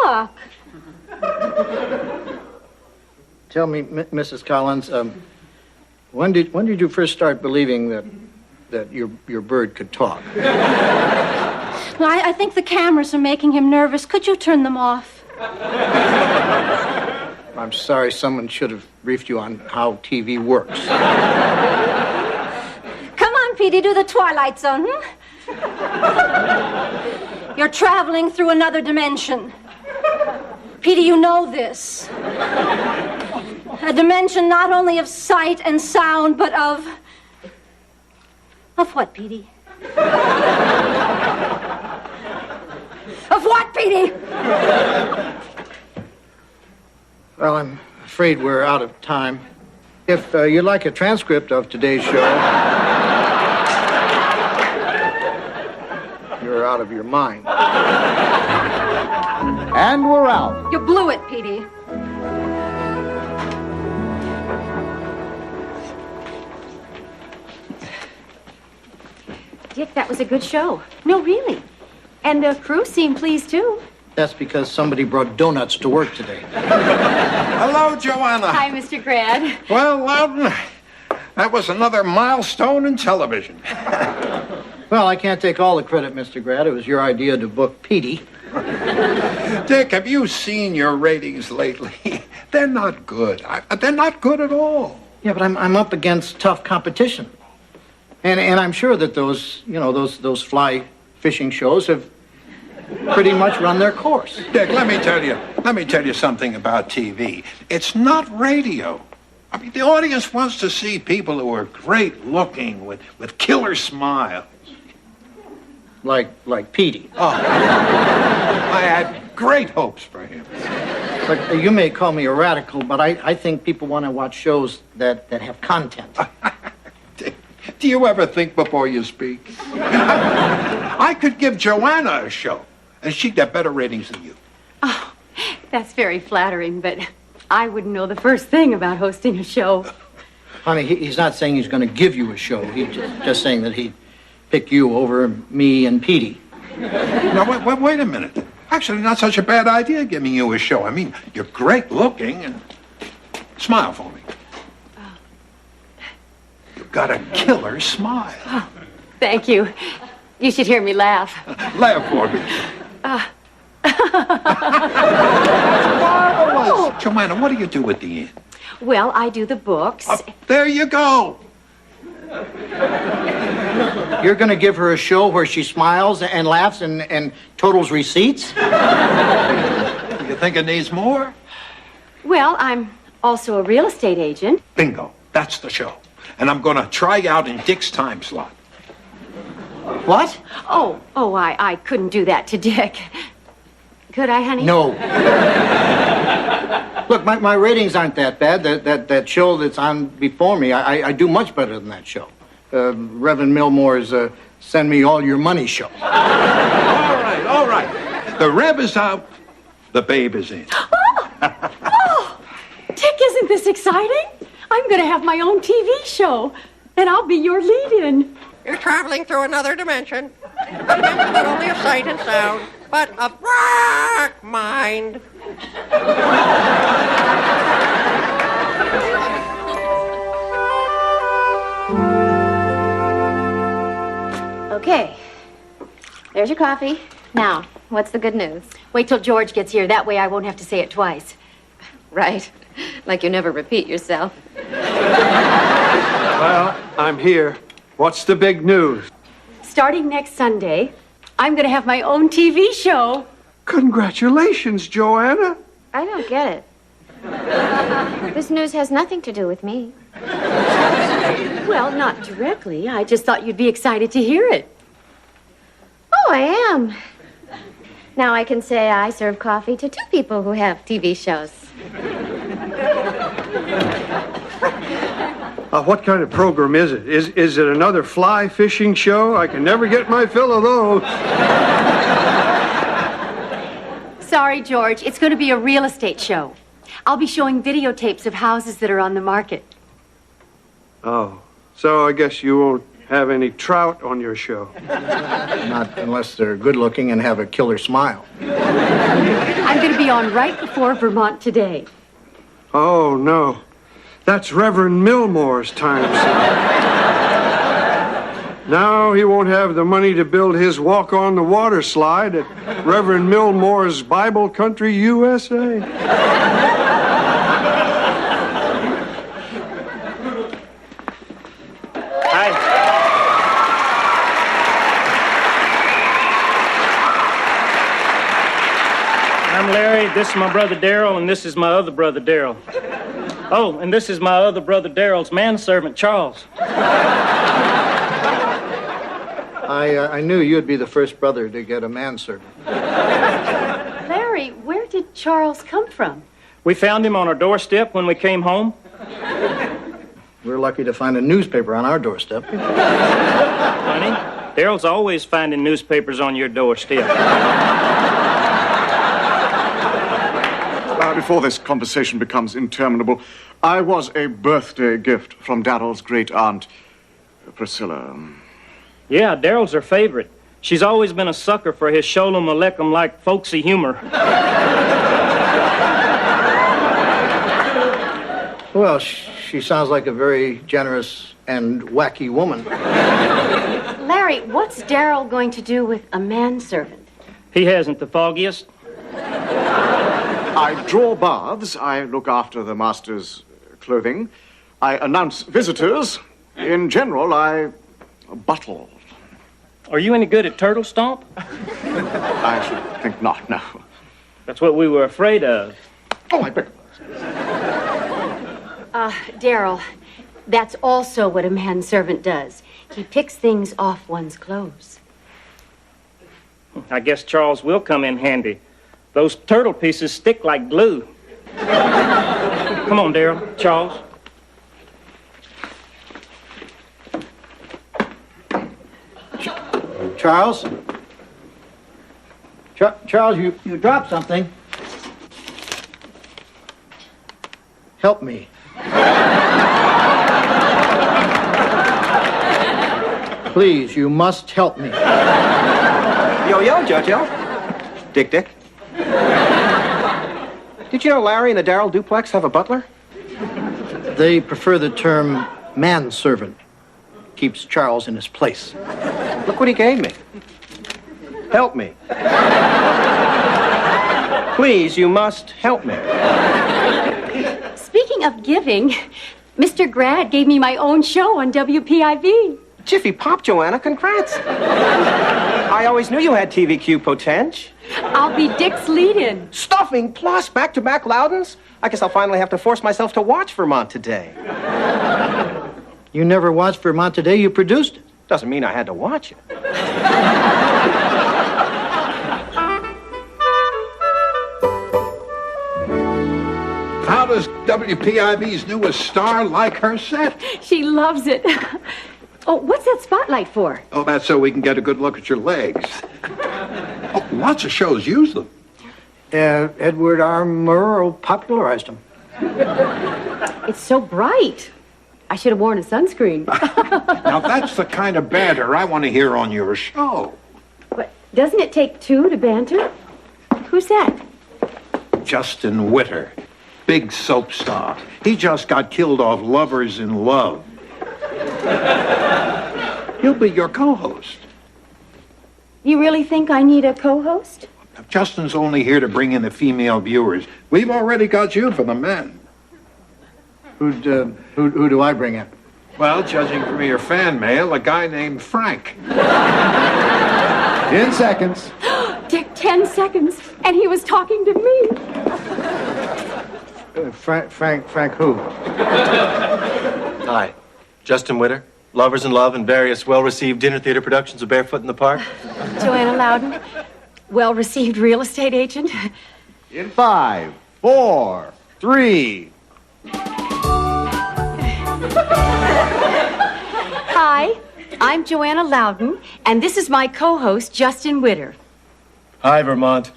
talk. Tell me, Mrs. Collins, when did you first start believing that your bird could talk? Well, I think the cameras are making him nervous. Could you turn them off? I'm sorry, someone should have briefed you on how TV works. Come on, Petey, do the Twilight Zone, You're traveling through another dimension. Petey, you know this. A dimension not only of sight and sound, but of... Of what, Petey? Of what, Petey? Well, I'm afraid we're out of time. If you'd like a transcript of today's show, you're out of your mind. And we're out. You blew it, Petey. Dick, that was a good show. No, really. And the crew seemed pleased, too. That's because somebody brought donuts to work today. Hello, Joanna. Hi, Mr. Grad. Well, Loudon, that was another milestone in television. Well, I can't take all the credit, Mr. Grad. It was your idea to book Petey. Dick, have you seen your ratings lately? They're not good. They're not good at all. Yeah, but I'm up against tough competition. And I'm sure that those fly fishing shows have pretty much run their course. Dick, let me tell you something about TV. It's not radio. I mean, the audience wants to see people who are great looking with killer smiles. Like Petey. Oh, I had great hopes for him. But you may call me a radical, but I think people want to watch shows that have content. Do you ever think before you speak? I could give Joanna a show, and she'd get better ratings than you. Oh, that's very flattering, but I wouldn't know the first thing about hosting a show. Honey, he's not saying he's going to give you a show. He's just saying that he'd pick you over me and Petey. Now, wait a minute. Actually, not such a bad idea giving you a show. I mean, you're great looking, and smile for me. You've got a killer smile. Oh, thank you. You should hear me laugh. Laugh for me. Marvelous. Joanna, what do you do at the end? Well, I do the books. There you go. You're going to give her a show where she smiles and laughs and totals receipts? You think it needs more? Well, I'm also a real estate agent. Bingo. That's the show. And I'm going to try out in Dick's time slot. What? Oh, I couldn't do that to Dick. Could I, honey? No. Look, my ratings aren't that bad. That show that's on before me, I do much better than that show. Reverend Millmore's Send Me All Your Money show. All right. The Rev is out. The babe is in. Oh, Dick, isn't this exciting? I'm going to have my own TV show, and I'll be your lead-in. You're traveling through another dimension. Remember not only of sight and sound, but of rock mind. Okay. There's your coffee. Now, what's the good news? Wait till George gets here. That way I won't have to say it twice. Right. Like you never repeat yourself. Well, I'm here. What's the big news? Starting next Sunday, I'm going to have my own TV show. Congratulations, Joanna. I don't get it. This news has nothing to do with me. Well, not directly. I just thought you'd be excited to hear it. Oh, I am. Now I can say I serve coffee to 2 people who have TV shows. What kind of program is it? Is it another fly fishing show? I can never get my fill of those. Sorry, George. It's going to be a real estate show. I'll be showing videotapes of houses that are on the market. Oh, so I guess you won't have any trout on your show. Not unless they're good looking and have a killer smile. I'm going to be on right before Vermont Today. Oh, no. That's Reverend Millmore's time, sir. Now he won't have the money to build his walk-on-the-water slide at Reverend Millmore's Bible Country, USA. Hi. I'm Larry. This is my brother Daryl, and this is my other brother Daryl. Oh, and this is my other brother Daryl's manservant, Charles. I knew you'd be the first brother to get a manservant. Larry, where did Charles come from? We found him on our doorstep when we came home. We're lucky to find a newspaper on our doorstep. Honey, Daryl's always finding newspapers on your doorstep. Before this conversation becomes interminable, I was a birthday gift from Daryl's great-aunt, Priscilla. Yeah, Daryl's her favorite. She's always been a sucker for his Sholem Aleichem-like folksy humor. Well, she sounds like a very generous and wacky woman. Larry, what's Daryl going to do with a manservant? He hasn't the foggiest. I draw baths, I look after the master's clothing, I announce visitors. In general, I buttle. Are you any good at turtle stomp? I should think not, no. That's what we were afraid of. Oh, I beg Daryl, that's also what a manservant does. He picks things off one's clothes. I guess Charles will come in handy. Those turtle pieces stick like glue. Come on, Daryl. Charles. Charles? Charles, you dropped something. Help me. Please, you must help me. Yo, Jojo. Dick. Did you know Larry and the Darryl duplex have a butler? They prefer the term manservant. Keeps Charles in his place. Look what he gave me. Help me. Please, you must help me. Speaking of giving, Mr. Grad gave me my own show on WPIV. Jiffy Pop, Joanna, congrats. I always knew you had TVQ potential. I'll be Dick's lead-in. Stuffing plus back-to-back Loudons? I guess I'll finally have to force myself to watch Vermont Today. You never watched Vermont Today, you produced it. Doesn't mean I had to watch it. How does WPIV's newest star like her set? She loves it. Oh, what's that spotlight for? Oh, that's so we can get a good look at your legs. Oh, lots of shows use them. Edward R. Murrow popularized them. It's so bright. I should have worn a sunscreen. Now, that's the kind of banter I want to hear on your show. But doesn't it take two to banter? Who's that? Justin Witter, big soap star. He just got killed off Lovers in Love. He'll be your co-host. You really think I need a co-host? Justin's only here to bring in the female viewers. We've already got you for the men. Who do I bring in? Well, judging from your fan mail, a guy named Frank. 10 seconds. Dick, 10 seconds, and he was talking to me. Frank who? Hi, Justin Witter, Lovers in Love and various well-received dinner theater productions of Barefoot in the Park. Joanna Loudon, well-received real estate agent. In 5, 4, 3. Hi, I'm Joanna Loudon, and this is my co-host, Justin Witter. Hi, Vermont.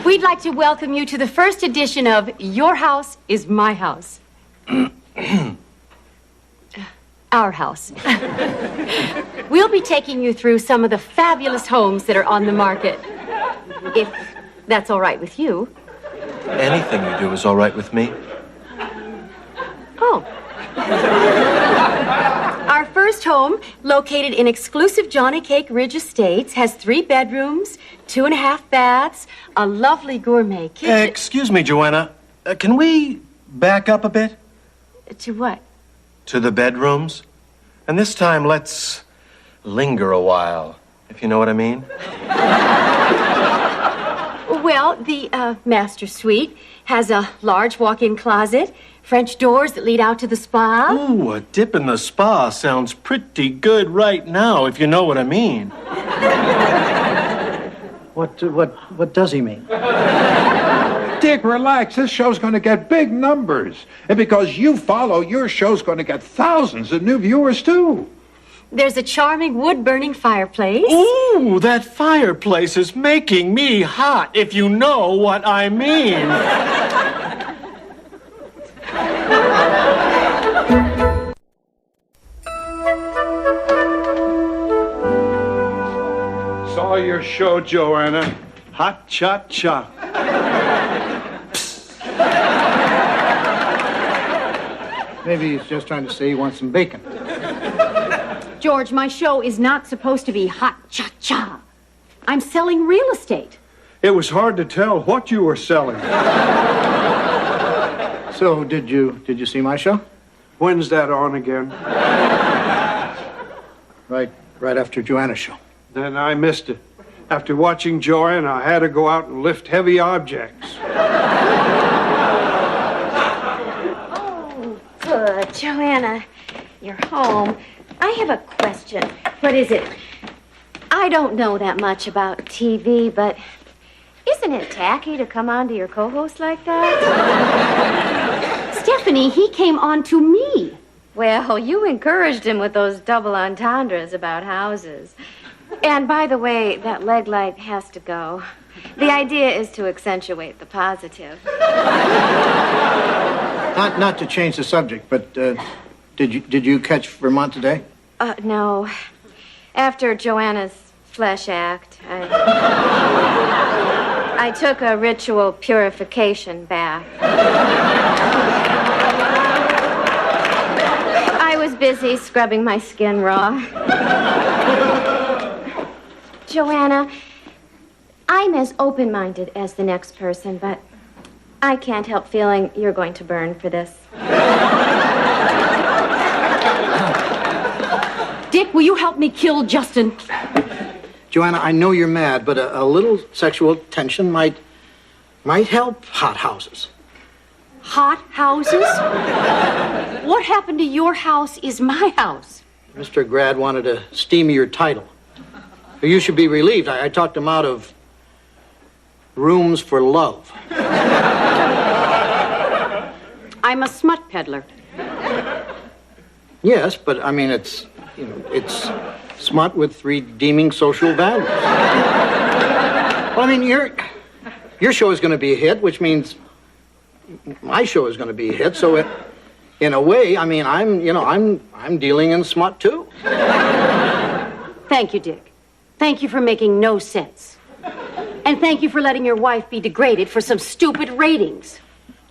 We'd like to welcome you to the first edition of Your House is My House. our house. We'll be taking you through some of the fabulous homes that are on the market. If that's all right with you. Anything you do is all right with me. Oh. Our first home, located in exclusive Johnny Cake Ridge Estates, has 3 bedrooms, 2.5 baths, a lovely gourmet kitchen. Excuse me, Joanna. Can we back up a bit? To what? To the bedrooms. And this time, let's linger a while, if you know what I mean. Well, the master suite has a large walk-in closet, French doors that lead out to the spa. Ooh, a dip in the spa sounds pretty good right now, if you know what I mean. What does he mean? Dick, relax. This show's going to get big numbers. And because you follow, your show's going to get thousands of new viewers, too. There's a charming wood-burning fireplace. Ooh, that fireplace is making me hot, if you know what I mean. Saw your show, Joanna. Hot cha-cha. Maybe he's just trying to say he wants some bacon. George, my show is not supposed to be hot cha-cha. I'm selling real estate. It was hard to tell what you were selling. So, did you see my show? When's that on again? Right after Joanna's show. Then I missed it. After watching Joanna, I had to go out and lift heavy objects. Oh, good. Joanna, you're home. I have a question. What is it? I don't know that much about TV, but isn't it tacky to come on to your co-host like that? Stephanie, he came on to me. Well, you encouraged him with those double entendres about houses. And by the way, that leg light has to go. The idea is to accentuate the positive. Not to change the subject, but did you catch Vermont today? No. After Joanna's flesh act, I took a ritual purification bath. I was busy scrubbing my skin raw. Joanna, I'm as open-minded as the next person, but I can't help feeling you're going to burn for this. Dick, will you help me kill Justin? Joanna, I know you're mad, but a little sexual tension might help hot houses. Hot houses? What happened to your house is my house. Mr. Grad wanted to steam your title. You should be relieved. I talked him out of rooms for love. I'm a smut peddler. Yes, but I mean, it's smut with redeeming social value. Well, I mean, your show is going to be a hit, which means my show is going to be a hit. So, in a way, I mean, I'm dealing in smut too. Thank you, Dick. Thank you for making no sense. And thank you for letting your wife be degraded for some stupid ratings.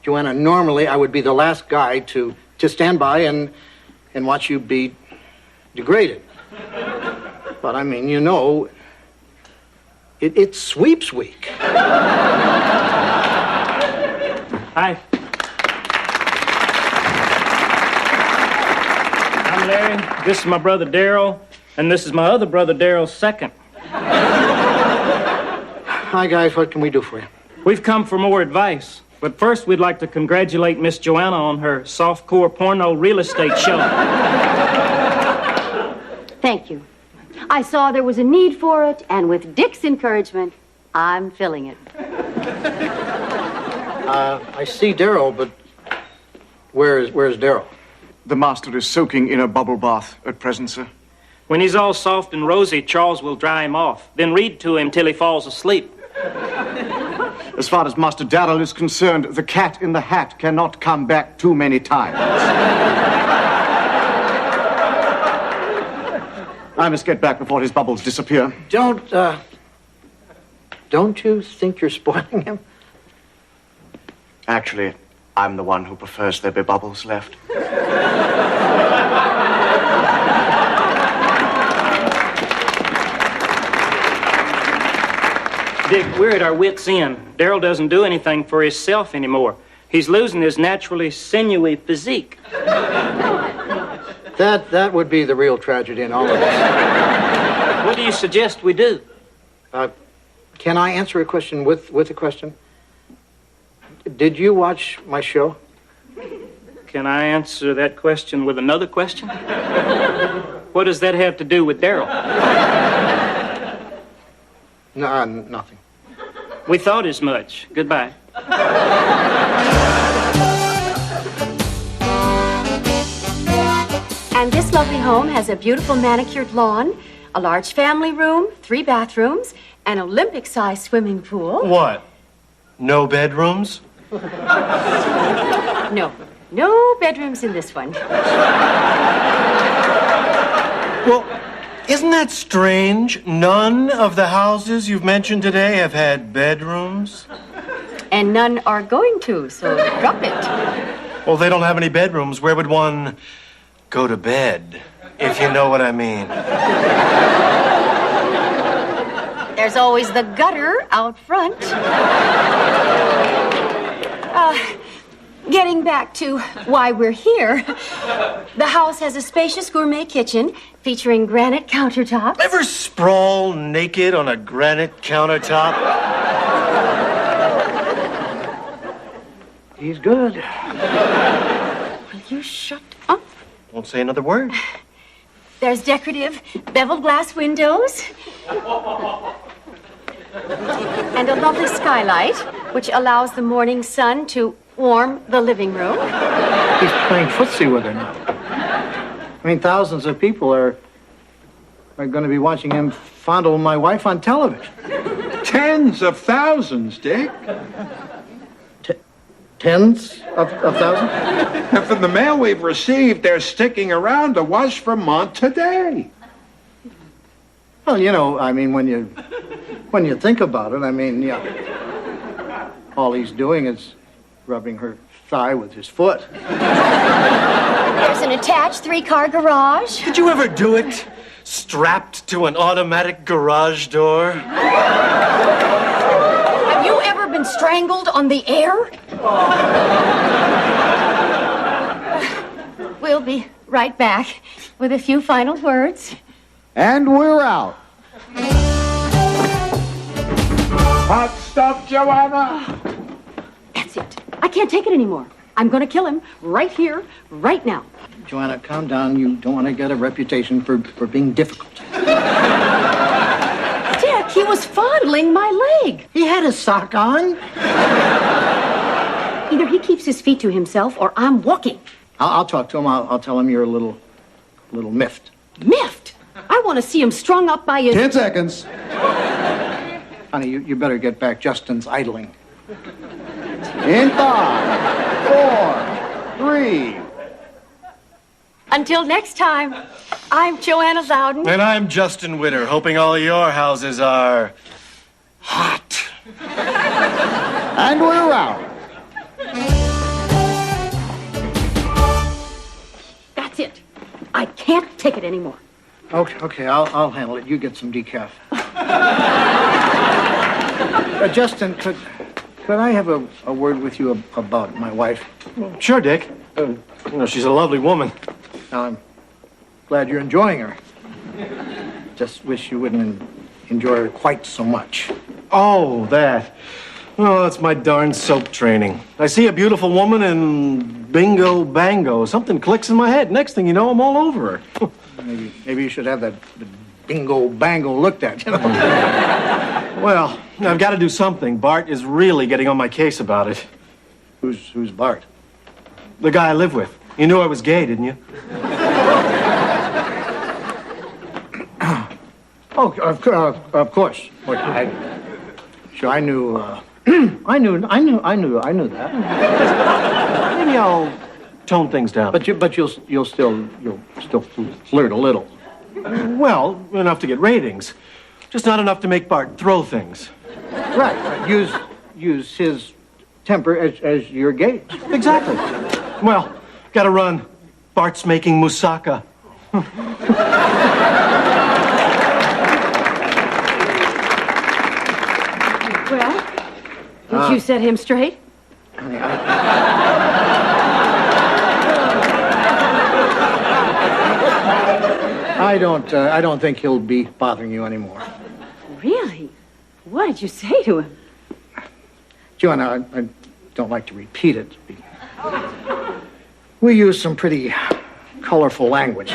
Joanna, normally I would be the last guy to stand by and watch you be degraded. But I mean, it's sweeps week. Hi. I'm Larry. This is my brother Daryl, and this is my other brother Daryl's second. Hi, guys. What can we do for you? We've come for more advice. But first, we'd like to congratulate Miss Joanna on her softcore porno real estate show. Thank you. I saw there was a need for it, and with Dick's encouragement, I'm filling it. I see Daryl, but where's Daryl? The master is soaking in a bubble bath at present, sir. When he's all soft and rosy, Charles will dry him off, then read to him till he falls asleep. As far as Master Darrell is concerned, the cat in the hat cannot come back too many times. I must get back before his bubbles disappear. Don't you think you're spoiling him? Actually, I'm the one who prefers there be bubbles left. Dick, we're at our wits' end. Daryl doesn't do anything for himself anymore. He's losing his naturally sinewy physique. That would be the real tragedy in all of this. What do you suggest we do? Can I answer a question with a question? Did you watch my show? Can I answer that question with another question? What does that have to do with Daryl? No, nothing. We thought as much. Goodbye. And this lovely home has a beautiful manicured lawn, a large family room, 3 bathrooms, an Olympic-sized swimming pool. What? No bedrooms? No bedrooms in this one. Well, isn't that strange? None of the houses you've mentioned today have had bedrooms? And none are going to, so drop it. Well, if they don't have any bedrooms, where would one go to bed? If you know what I mean. There's always the gutter out front. Getting back to why we're here, the house has a spacious gourmet kitchen featuring granite countertops. Ever sprawl naked on a granite countertop? He's good. Will you shut up? Won't say another word. There's decorative beveled glass windows. And a lovely skylight, which allows the morning sun to warm the living room. He's playing footsie with her now. I mean, thousands of people are going to be watching him fondle my wife on television. Tens of thousands, Dick. Tens of thousands? And from the mail we've received, they're sticking around to watch Vermont today. Well, you know, I mean, when you think about it, I mean, yeah, all he's doing is rubbing her thigh with his foot. There's an attached 3-car garage. Did you ever do it? Strapped to an automatic garage door? Have you ever been strangled on the air? We'll be right back with a few final words. And we're out. Hot stuff, Joanna? That's it. I can't take it anymore. I'm going to kill him right here, right now. Joanna, calm down. You don't want to get a reputation for being difficult. Dick, he was fondling my leg. He had his sock on. Either he keeps his feet to himself or I'm walking. I'll talk to him. I'll tell him you're a little miffed. Miffed? I want to see him strung up by his... 10 seconds. Honey, you better get back Justin's idling. In 5, 4, 3. Until next time, I'm Joanna Loudon. And I'm Justin Witter, hoping all of your houses are hot. And we're out. That's it. I can't take it anymore. Okay, I'll handle it. You get some decaf. Justin, could I have a word with you about my wife? Sure, Dick. She's a lovely woman. Now, I'm glad you're enjoying her. Just wish you wouldn't enjoy her quite so much. Oh, that. Oh, that's my darn soap training. I see a beautiful woman and bingo bango. Something clicks in my head. Next thing you know, I'm all over her. Maybe you should have that bingo bango looked at, you know. Well, I've got to do something. Bart is really getting on my case about it. Who's Bart? The guy I live with. You knew I was gay, didn't you? Oh, of course. I knew. I knew that. Maybe I'll tone things down. But you'll still flirt a little. Well, enough to get ratings. Just not enough to make Bart throw things. Right. Use his temper as your gauge. Exactly. Well, gotta run. Bart's making moussaka. Well, did you set him straight? I don't think he'll be bothering you anymore. Really? What did you say to him? Joanna, I don't like to repeat it. We use some pretty colorful language.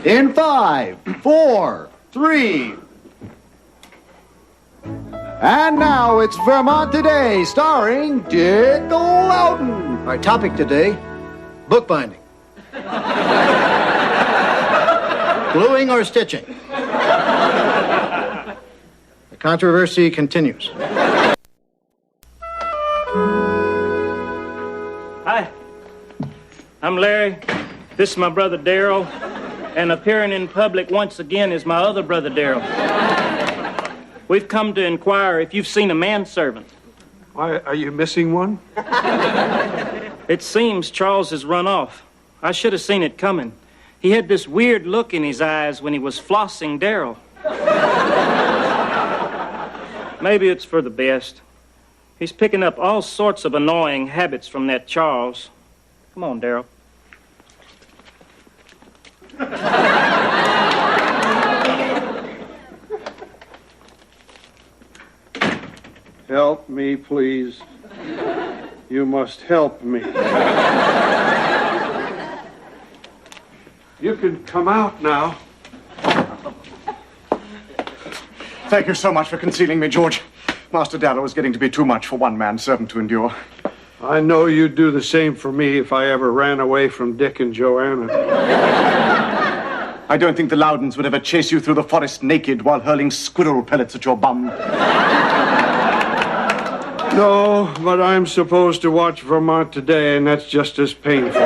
In 5, 4, 3. And now it's Vermont Today, starring Dick Loudon. Our topic today, bookbinding. Gluing or stitching? The controversy continues. Hi, I'm Larry. This is my brother Daryl. And appearing in public once again is my other brother Daryl. We've come to inquire if you've seen a manservant. Why, are you missing one? It seems Charles has run off. I should have seen it coming. He had this weird look in his eyes when he was flossing Daryl. Maybe it's for the best. He's picking up all sorts of annoying habits from that Charles. Come on, Daryl. Help me, please. You must help me. You can come out now. Thank you so much for concealing me, George. Master Darrow was getting to be too much for one manservant to endure. I know you'd do the same for me if I ever ran away from Dick and Joanna. I don't think the Loudons would ever chase you through the forest naked while hurling squirrel pellets at your bum. No, but I'm supposed to watch Vermont Today, and that's just as painful.